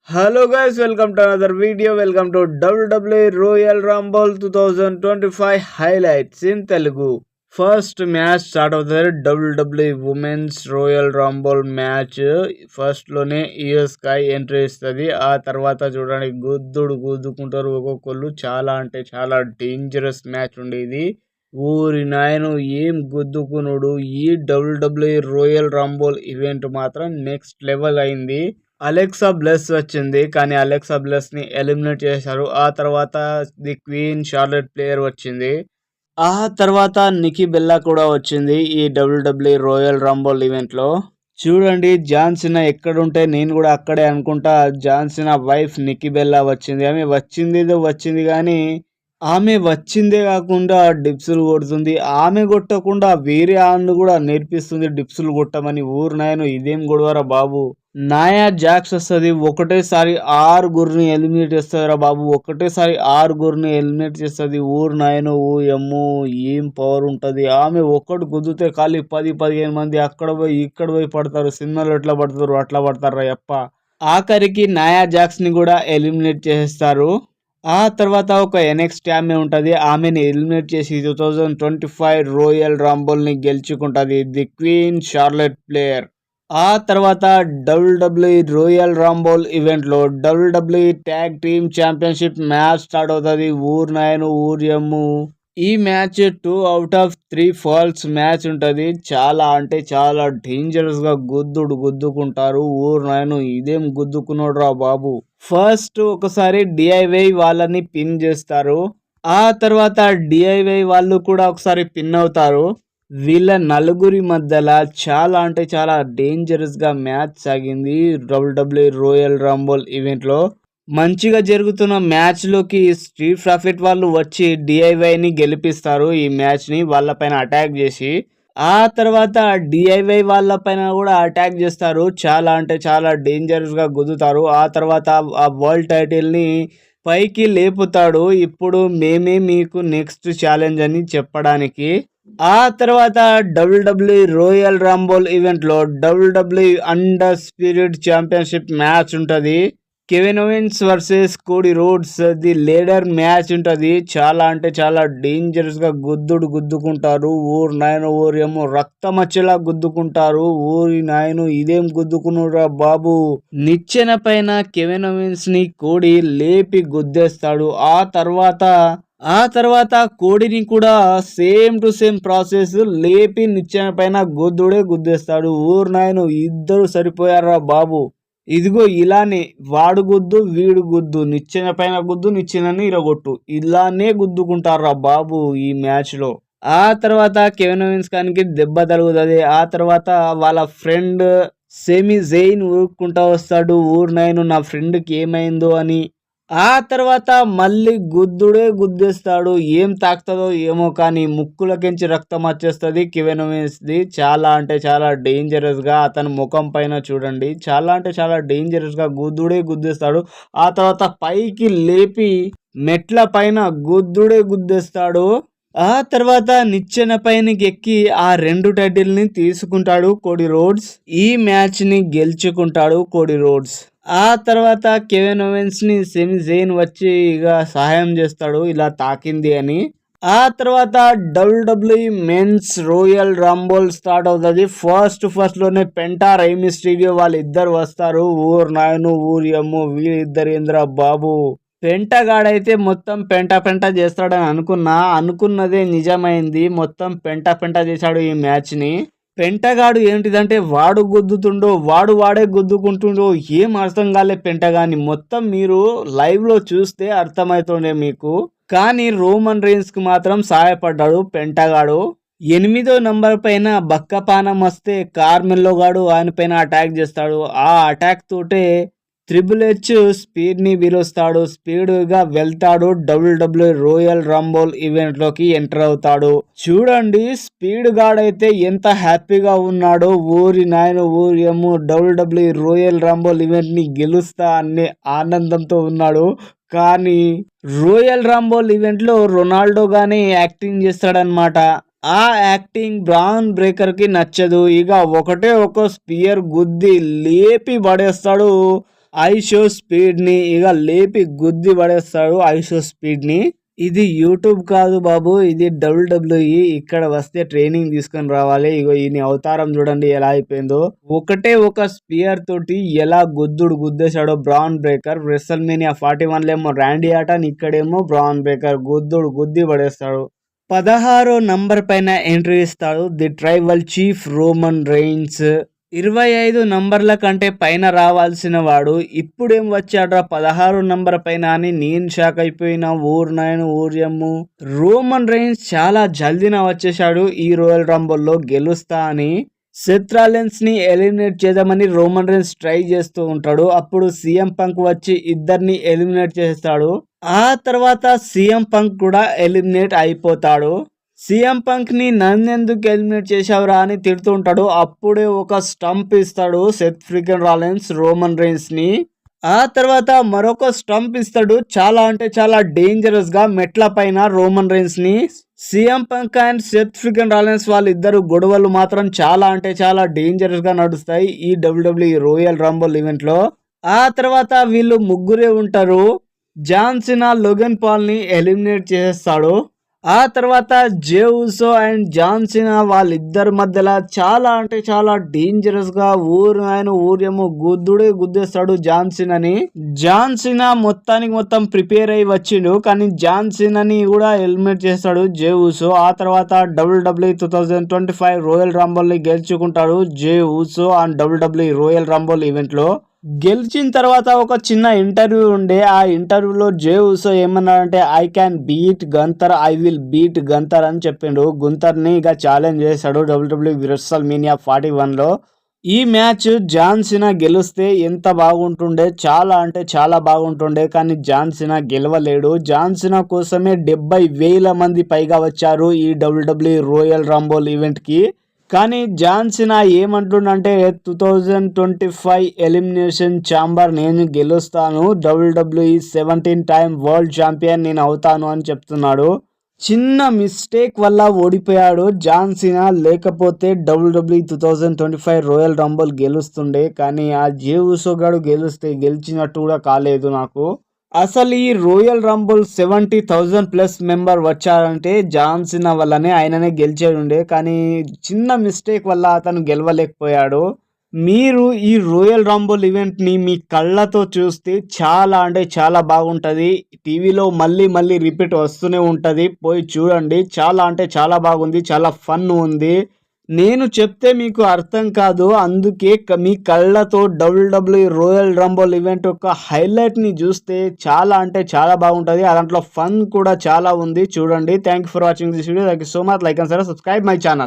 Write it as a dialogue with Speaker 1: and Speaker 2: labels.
Speaker 1: Hello guys, welcome to another video. Welcome to WWE Royal Rumble 2025 highlights in Telugu. First match start అవుతుంది. WWE women's రోయల్ Rumble match first లోనే sky entry ఇస్తుంది. ఆ తర్వాత చూడండి గుద్దుకుంటారు ఒక్కొక్కళ్ళు. చాలా అంటే చాలా డేంజరస్ మ్యాచ్ ఉండేది. ఊరి నాయను ఏం గుద్దుకునుడు. ఈ WWE రోయల్ రంబుల్ ఈవెంట్ మాత్రం నెక్స్ట్ లెవెల్ అయింది. అలెక్సా బ్లెస్ వచ్చింది, కానీ అలెక్సా బ్లెస్ ని ఎలిమినేట్ చేశారు. ఆ తర్వాత ది క్వీన్ షార్లెట్ ప్లేయర్ వచ్చింది. ఆ తర్వాత నికీ బెల్లా కూడా వచ్చింది ఈ WWE రోయల్ రంబుల్ ఈవెంట్ లో. చూడండి, జాన్ సినా ఎక్కడుంటే నేను కూడా అక్కడే అనుకుంటా. జాన్ సినా వైఫ్ నికీ బెల్లా వచ్చింది. ఆమె వచ్చింది కానీ ఆమె వచ్చిందే కాకుండా డిప్సులు కొడుతుంది. ఆమె కొట్టకుండా వేరే ఆళ్ళు కూడా నేర్పిస్తుంది డిప్సులు కొట్టమని. ఊరు నాయను ఇదేం గొడవరా బాబు. నాయా జాక్స్ వస్తుంది, ఒకటేసారి 6 ఎలిమినేట్ చేస్తారా బాబు. ఒకటేసారి 6 ఎలిమినేట్ చేస్తుంది. ఊరు నాయను ఎమ్ము ఏం పవర్ ఉంటుంది. ఆమె ఒక్కటి గుద్దుతే ఖాళీ 10-15 మంది అక్కడ పోయి ఇక్కడ పోయి పడతారు. సినిమాలో ఎట్లా పడతారు అట్లా పడతారా యప్ప. ఆఖరికి నాయా జాక్స్ ని కూడా ఎలిమినేట్ చేసేస్తారు. ఆ తర్వాత ఒక ఎన్ఎక్స్టీ ఆమె ఉంటుంది. ఆమెని ఎలిమినేట్ చేసి 2025 రోయల్ రంబుల్ ని గెలుచుకుంటుంది ది క్వీన్ షార్లెట్ ప్లేయర్. ఆ తర్వాత WWE రోయల్ రంబుల్ ఈవెంట్ లో WWE tag team championship match start అవుతుంది. ఊరు నాయను ఊరియమ్ము. ఈ match 2 out of 3 falls match ఉంటది. చాలా అంటే చాలా డేంజరస్ గా గుద్దుకుంటారు. ఊరు నాయను ఇదేం గుద్దుకున్నాడు రా బాబు. ఫస్ట్ ఒకసారి డిఐవై వాళ్ళని పిన్ చేస్తారు. ఆ తర్వాత డిఐవై వాళ్ళు కూడా ఒకసారి పిన్ అవుతారు. వీళ్ళ నలుగురి మధ్యలో చాలా అంటే చాలా డేంజరస్ గా మ్యాచ్ సాగింది WWE రోయల్ రంబుల్ ఈవెంట్ లో. మంచిగా జరుగుతున్న మ్యాచ్ లోకి స్ట్రీట్ ప్రాఫిట్ వాళ్ళు వచ్చి డిఐవైని గెలిపిస్తారు. ఈ మ్యాచ్ ని వాళ్ళపైన అటాక్ చేసి. ఆ తర్వాత డిఐవై వాళ్ళ పైన కూడా అటాక్ చేస్తారు. చాలా అంటే చాలా డేంజరస్ గా గుద్దుతారు. ఆ తర్వాత ఆ వరల్డ్ టైటిల్ ని పైకి లేపుతాడు. ఇప్పుడు మేమే మీకు నెక్స్ట్ ఛాలెంజ్ అని చెప్పడానికి. ఆ తర్వాత WWE రోయల్ రంబుల్ ఈవెంట్ లో WWE undisputed championship match ఉంటది. Kevin Owens versus Cody Rhodes the ladder match ఉంటది. చాలా అంటే చాలా డేంజరస్ గా గుద్దుకుంటారు. ఊరు నాయను ఊరేమో రక్తం వచ్చేలా గుద్దుకుంటారు. ఊరి నాయను ఇదేం గుద్దుకున్నారా బాబు. నిచ్చెన పైన కెవిన్ ఓవెన్స్ ని కోడీ లేపి గుద్దేస్తాడు. ఆ తర్వాత కోడిని కూడా సేమ్ టు సేమ్ ప్రాసెస్ లేపి నిచ్చెన పైన గుద్దేస్తాడు. ఊరు నాయను ఇద్దరు సరిపోయారా బాబు. ఇదిగో ఇలానే వాడు గుద్దు వీడు గుద్దు, నిచ్చెన పైన గుద్దు నిచ్చెనని ఇరగొట్టు, ఇలానే గుద్దుకుంటారా బాబు ఈ మ్యాచ్ లో. ఆ తర్వాత కెవిన్ ఓవెన్స్ కానికి దెబ్బ తగులుతుంది. ఆ తర్వాత వాళ్ళ ఫ్రెండ్ సెమీ జైన్ ఊరుకుంటా వస్తాడు. ఊరు నాయను నా ఫ్రెండ్ కి ఏమైందో అని. ఆ తర్వాత మళ్ళీ గుద్దేస్తాడు. ఏం తాకుతుందో ఏమో కానీ ముక్కులకించి రక్తం వచ్చేస్తుంది కెవిన్ ఓవెన్స్ ది. చాలా అంటే చాలా డేంజరస్ గా అతని ముఖం పైన చూడండి. చాలా అంటే చాలా డేంజరస్ గా గుద్దేస్తాడు. ఆ తర్వాత పైకి లేపి మెట్ల పైన గుద్దేస్తాడు. ఆ తర్వాత నిచ్చెన పైనకి ఎక్కి ఆ 2 టైటిల్ ని తీసుకుంటాడు కోడీ రోడ్స్. ఈ మ్యాచ్ ని గెలుచుకుంటాడు కోడీ రోడ్స్. ఆ తర్వాత కెవిన్ ఓవెన్స్ ని సెమీ జైన్ వచ్చి ఇక సహాయం చేస్తాడు ఇలా తాకింది అని. ఆ తర్వాత WWE men's Royal Rumble start అవుతుంది. ఫస్ట్ లోనే పెంటా రై మిస్టీరియో వాళ్ళిద్దరు వస్తారు. ఊరు నాయను ఊరియమ్ము వీళ్ళిద్దరు ఏంద్రా బాబు. పెంటగాడైతే మొత్తం పెంట చేస్తాడని అనుకున్నదే నిజమైంది. మొత్తం పెంట చేశాడు ఈ మ్యాచ్ ని. పెంటగాడు ఏంటిదంటే వాడు గుద్దుతుండో వాడే గుద్దుకుంటుండో ఏం అర్థం కాలే పెంటగాని. మొత్తం మీరు లైవ్ లో చూస్తే అర్థమవుతుండే మీకు. కానీ రోమన్ రైన్స్ కు మాత్రం సహాయపడ్డాడు పెంటగాడు. 8వ నంబర్ పైన బక్కపానం వస్తే కార్మెల్లో గాడు ఆయన పైన అటాక్ చేస్తాడు. ఆ అటాక్ తోటే ట్రిపుల్ హెచ్ స్పీడ్ ని విలుస్తాడు. స్పీడ్ గా వెళ్తాడు WWE రోయల్ రంబుల్ ఈవెంట్ లోకి ఎంటర్ అవుతాడు. చూడండి స్పీడ్ గాడైతే ఎంత హ్యాపీగా ఉన్నాడో. ఊరి నాయన ఊరియమ్ము WWE రోయల్ రంబుల్ ఈవెంట్ ని గెలుస్తా అనే ఆనందంతో ఉన్నాడు. కానీ రోయల్ రంబుల్ ఈవెంట్ లో రొనాల్డో గానే యాక్టింగ్ చేస్తాడనమాట. ఆ యాక్టింగ్ బ్రాన్ బ్రేకర్ కి నచ్చదు. ఇక ఒక స్పియర్ గుద్ది లేపి పడేస్తాడు ఐషో స్పీడ్ ని ఇక లేపి గుద్ది పడేస్తాడు ఐషో స్పీడ్ ని. ఇది యూట్యూబ్ కాదు బాబు, ఇది WWE. ఇక్కడ వస్తే ట్రైనింగ్ తీసుకొని రావాలి. ఇగో ఈయన అవతారం చూడండి ఎలా అయిపోయిందో. ఒకటే ఒక స్పియర్ తోటి ఎలా గుద్దేశాడో బ్రాన్ బ్రేకర్. రెసల్మేనియా 41 లో ఏమో ర్యాండీ ఆర్టన్, ఇక్కడేమో బ్రాన్ బ్రేకర్ గుద్ది పడేస్తాడు. 16 నంబర్ పైన ఎంట్రీ ఇస్తాడు the tribal chief Roman rains. 25 నంబర్ల కంటే పైన రావాల్సిన వాడు ఇప్పుడేం వచ్చాడ్రా 16 నంబర్ పైన అని నేను షాక్ అయిపోయిన. ఊర్యమ్ము రోమన్ రెయిన్స్ చాలా జల్దీన వచ్చేసాడు ఈ రోయల్ రంబుల్లో గెలుస్తా అని. సెత్ రాలిన్స్ ని ఎలిమినేట్ చేద్దామని రోమన్ రెయిన్స్ ట్రై చేస్తూ ఉంటాడు. అప్పుడు సీఎం పంక్ వచ్చి ఇద్దరిని ఎలిమినేట్ చేస్తాడు. ఆ తర్వాత సీఎం పంక్ కూడా ఎలిమినేట్ అయిపోతాడు. సీఎం పంక్ ని నన్నెందుకు ఎలిమినేట్ చేశావురా అని తిడుతూ ఉంటాడు. అప్పుడే ఒక స్టంప్ ఇస్తాడు Seth freakin Rollins Roman Reigns ని. ఆ తర్వాత మరొక స్టంప్ ఇస్తాడు చాలా అంటే చాలా డేంజరస్ గా మెట్ల పైన రోమన్ రెయిన్స్ ని. CM Punk and Seth freakin Rollins వాళ్ళిద్దరు గొడవలు మాత్రం చాలా అంటే చాలా డేంజరస్ గా నడుస్తాయి ఈ WWE రోయల్ రంబుల్ ఈవెంట్ లో. ఆ తర్వాత వీళ్ళు ముగ్గురే ఉంటారు. జాన్ సినా లోగన్ పాల్ ని ఎలిమినేట్ చేస్తాడు. ఆ తర్వాత జే ఉసో అండ్ జాన్ సినా వాళ్ళిద్దరి మధ్యలో చాలా అంటే చాలా డేంజరస్ గా ఊరేమో గుద్దేస్తాడు జాన్ సినాని. జాన్ సినా మొత్తం ప్రిపేర్ అయ్యి వచ్చిండు, కానీ జాన్ సినాని కూడా ఎలిమినేట్ చేస్తాడు జే ఉసో. ఆ తర్వాత WWE 2025 రోయల్ రంబుల్ ని గెలుచుకుంటాడు Jey Uso and WWE రోయల్ Rumble event లో. గెలిచిన తర్వాత ఒక చిన్న ఇంటర్వ్యూ ఉండే. ఆ ఇంటర్వ్యూలో జే ఉసో ఏమన్నాడంటే I can beat Gunther, I will beat Gunther అని చెప్పిండు. గుంతర్ ని ఇక ఛాలెంజ్ చేశాడు WWE రెసల్మేనియా 41 లో. ఈ మ్యాచ్ జాన్ సినా గెలిస్తే ఎంత బాగుంటుండే, చాలా అంటే చాలా బాగుంటుండే, కానీ జాన్ సినా గెలవలేడు. జాన్ సినా కోసమే 70,000 మంది పైగా వచ్చారు ఈ WWE రోయల్ రంబుల్ ఈవెంట్ కి. కానీ జాన్ సినా ఏమంటుండంటే 2025 ఎలిమినేషన్ ఛాంబర్ నేను గెలుస్తాను, WWE 17 టైమ్ వరల్డ్ ఛాంపియన్ నేను అవుతాను అని చెప్తున్నాడు. చిన్న మిస్టేక్ వల్ల ఓడిపోయాడు జాన్ సినా, లేకపోతే WWE 2025 రోయల్ రంబుల్ గెలుస్తుండే. కానీ ఆ జే ఉసో గాడు గెలిచినట్టు కూడా కాలేదు నాకు. అసలు ఈ రోయల్ రంబుల్ 70,000+ మెంబర్ వచ్చారంటే జాన్ సినా వల్లనే, ఆయననే గెలిచేడుండే. కానీ చిన్న మిస్టేక్ వల్ల అతను గెలవలేకపోయాడు. మీరు ఈ రోయల్ రంబుల్ ఈవెంట్ ని మీ కళ్ళతో చూస్తే చాలా అంటే చాలా బాగుంటది. టీవీలో మళ్ళీ రిపీట్ వస్తూనే ఉంటది, పోయి చూడండి. చాలా అంటే చాలా బాగుంది, చాలా ఫన్ ఉంది. నేను చెప్తే మీకు అర్థం కాదు, అందుకే మీ కళ్ళతో WWE రోయల్ రంబుల్ ఈవెంట్ యొక్క హైలైట్ ని చూస్తే చాలా అంటే చాలా బాగుంటది. దాంట్లో ఫన్ కూడా చాలా ఉంది, చూడండి. Thank you for watching this video. Thank you so much. Like and subscribe my channel.